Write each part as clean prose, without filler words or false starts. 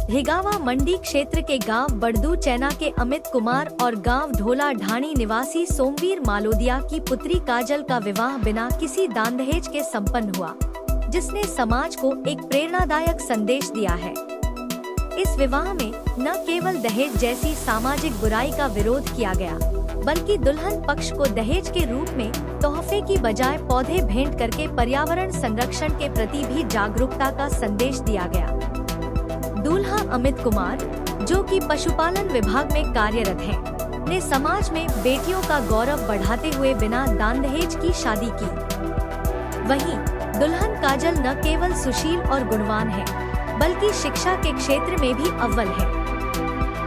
भिगावा मंडी क्षेत्र के गांव बड़दू चैना के अमित कुमार और गांव ढोला ढाणी निवासी सोमवीर मालोदिया की पुत्री काजल का विवाह बिना किसी दान दहेज के संपन्न हुआ, जिसने समाज को एक प्रेरणादायक संदेश दिया है। इस विवाह में न केवल दहेज जैसी सामाजिक बुराई का विरोध किया गया, बल्कि दुल्हन पक्ष को दहेज के रूप में तोहफे की बजाय पौधे भेंट करके पर्यावरण संरक्षण के प्रति भी जागरूकता का संदेश दिया गया। दूल्हा अमित कुमार, जो कि पशुपालन विभाग में कार्यरत हैं, ने समाज में बेटियों का गौरव बढ़ाते हुए बिना दान दहेज की शादी की। वहीं दुल्हन काजल न केवल सुशील और गुणवान है, बल्कि शिक्षा के क्षेत्र में भी अव्वल है।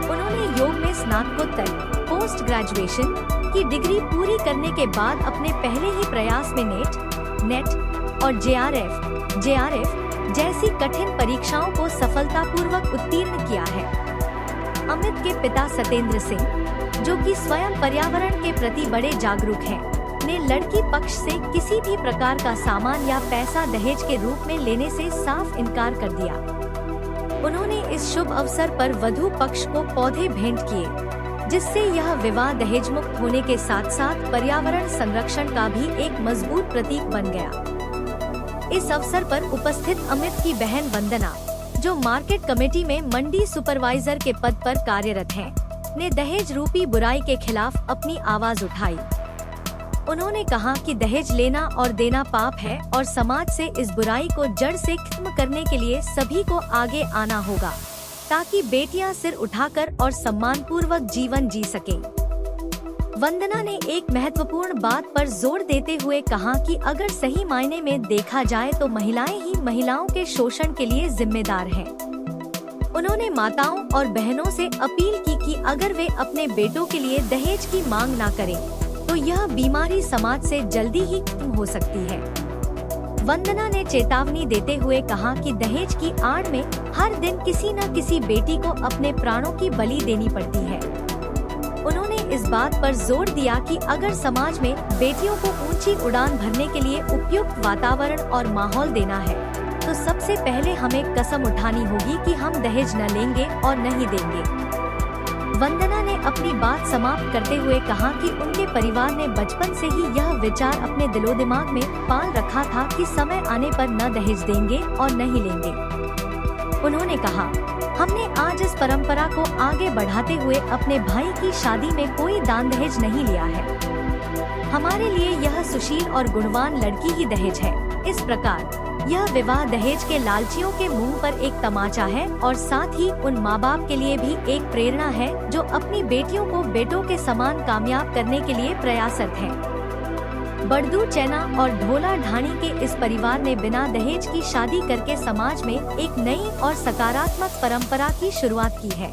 उन्होंने योग में स्नातकोत्तर पोस्ट ग्रेजुएशन की डिग्री पूरी करने के बाद अपने पहले ही प्रयास में नेट और जेआरएफ जैसी कठिन परीक्षाओं को सफलतापूर्वक उत्तीर्ण किया है। अमित के पिता सतेंद्र सिंह, जो कि स्वयं पर्यावरण के प्रति बड़े जागरूक हैं, ने लड़की पक्ष से किसी भी प्रकार का सामान या पैसा दहेज के रूप में लेने से साफ इनकार कर दिया। उन्होंने इस शुभ अवसर पर वधू पक्ष को पौधे भेंट किए, जिससे यह विवाह दहेज मुक्त होने के साथ साथ पर्यावरण संरक्षण का भी एक मजबूत प्रतीक बन गया। इस अवसर पर उपस्थित अमित की बहन वंदना, जो मार्केट कमेटी में मंडी सुपरवाइजर के पद पर कार्यरत हैं, ने दहेज रूपी बुराई के खिलाफ अपनी आवाज उठाई। उन्होंने कहा कि दहेज लेना और देना पाप है और समाज से इस बुराई को जड़ से खत्म करने के लिए सभी को आगे आना होगा, ताकि बेटियां सिर उठाकर और सम्मानपूर्वक जीवन जी सकें। वंदना ने एक महत्वपूर्ण बात पर जोर देते हुए कहा कि अगर सही मायने में देखा जाए तो महिलाएं ही महिलाओं के शोषण के लिए जिम्मेदार हैं। उन्होंने माताओं और बहनों से अपील की कि अगर वे अपने बेटों के लिए दहेज की मांग ना करें, तो यह बीमारी समाज से जल्दी ही खत्म हो सकती है। वंदना ने चेतावनी देते हुए कहा कि दहेज की आड़ में हर दिन किसी न किसी बेटी को अपने प्राणों की बलि देनी पड़ती है। उन्होंने इस बात पर जोर दिया कि अगर समाज में बेटियों को ऊंची उड़ान भरने के लिए उपयुक्त वातावरण और माहौल देना है, तो सबसे पहले हमें कसम उठानी होगी कि हम दहेज न लेंगे और नहीं देंगे। वंदना ने अपनी बात समाप्त करते हुए कहा कि उनके परिवार ने बचपन से ही यह विचार अपने दिलो दिमाग में पाल रखा था कि समय आने पर न दहेज देंगे और नहीं लेंगे। उन्होंने कहा, हमने आज इस परंपरा को आगे बढ़ाते हुए अपने भाई की शादी में कोई दान दहेज नहीं लिया है। हमारे लिए यह सुशील और गुणवान लड़की ही दहेज है। इस प्रकार यह विवाह दहेज के लालचियों के मुंह पर एक तमाचा है और साथ ही उन माँ बाप के लिए भी एक प्रेरणा है, जो अपनी बेटियों को बेटों के समान कामयाब करने के लिए प्रयासरत हैं। बड़दू चैना और ढोला ढाणी के इस परिवार ने बिना दहेज की शादी करके समाज में एक नई और सकारात्मक परंपरा की शुरुआत की है।